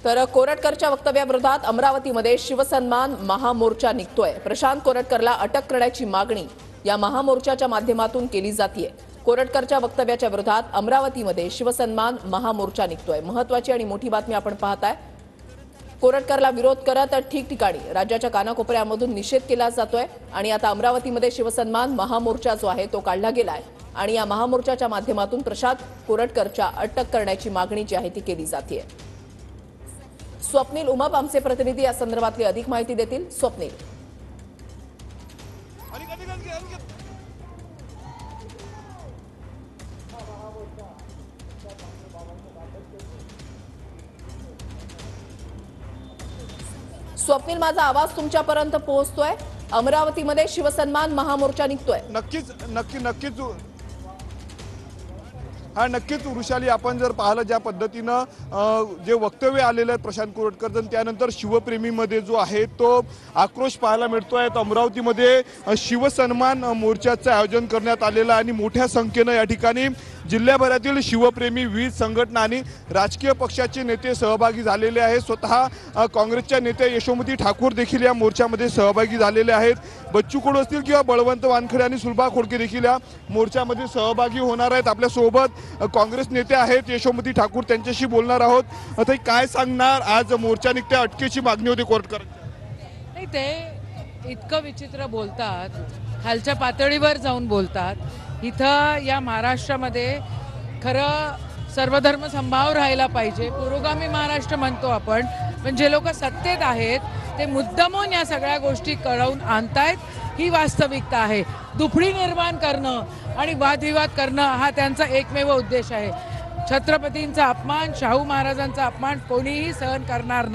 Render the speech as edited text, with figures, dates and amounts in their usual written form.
तर कोरटकरच्या वक्तव्याविरोधात अमरावतीमध्ये शिवसन्मान महामोर्चा निघतोय। प्रशांत कोरटकरला अटक करण्याची मागणी या महामोर्चाच्या माध्यमातून केली जाते। कोरटकरच्या वक्तव्याच्या विरोधात अमरावतीमध्ये शिवसन्मान महामोर्चा निघतोय। महत्त्वाची आणि मोठी बातमी आपण पाहताय। कोरटकरला विरोध करत ठिकठिकाणी राज्याच्या कानाकोपऱ्यामधून निषेध केला जातोय आणि आता अमरावतीमध्ये शिवसन्मान महामोर्चा जो आहे तो काढला गेलाय आणि या महामोर्चाच्या माध्यमातून प्रशांत कोरटकरच्या अटक करण्याची मागणी जी आहे ती केली जाते। स्वप्नील उमाप आमचे प्रतिनिधी या संदर्भातली अधिक माहिती देतील। स्वप्नील, स्वप्नील माझा आवाज तुमच्यापर्यंत पोहोचतोय। अमरावतीमध्ये शिवसन्मान महामोर्चा निघतोय। नक्कीच नक्कीच वृषाली, आपण जर पाहिलं ज्या पद्धतीनं जे वक्तव्य आलेलं आहे प्रशांत कोरटकर त्यानंतर शिवप्रेमीमध्ये जो आहे तो आक्रोश पाहायला मिळतोय। अमरावतीमध्ये शिवसन्मान मोर्चाचं आयोजन करण्यात आलेलं आहे आणि मोठ्या संख्येनं या ठिकाणी जिल्ह्याभरातील शिवप्रेमी विविध संघटना आणि राजकीय पक्षाचे नेते सहभागी झालेले आहेत। स्वतः काँग्रेसच्या नेत्या यशोमती ठाकूर देखील या मोर्चामध्ये सहभागी झालेले आहेत। बच्चू कडू असतील किंवा बळवंत वानखडे आणि सुलभा खोडके देखील या मोर्चामध्ये सहभागी होणार आहेत। आपल्यासोबत काँग्रेस नेते आहेत यशोमती ठाकूर, त्यांच्याशी बोलणार आहोत। आता काय सांगणार, आज मोर्चा निघत्या अटकेची मागणी होती कोर्टकर? नाही, ते इतकं विचित्र बोलतात, खालच्या पातळीवर जाऊन बोलतात। इथं या महाराष्ट्रामध्ये खरं सर्वधर्म समभाव राहायला पाहिजे, पुरोगामी महाराष्ट्र म्हणतो आपण, पण जे लोक सत्तेत आहेत ते मुद्दामून या सगळ्या गोष्टी कळवून आणतायत। ही वास्तविकता आहे। दुफडी निर्माण करणं आणि वादविवाद करणं हा त्यांचा एकमेव उद्देश आहे। छत्रपतींचा अपमान, शाहू महाराजांचा अपमान कोणीही सहन करणार नाही।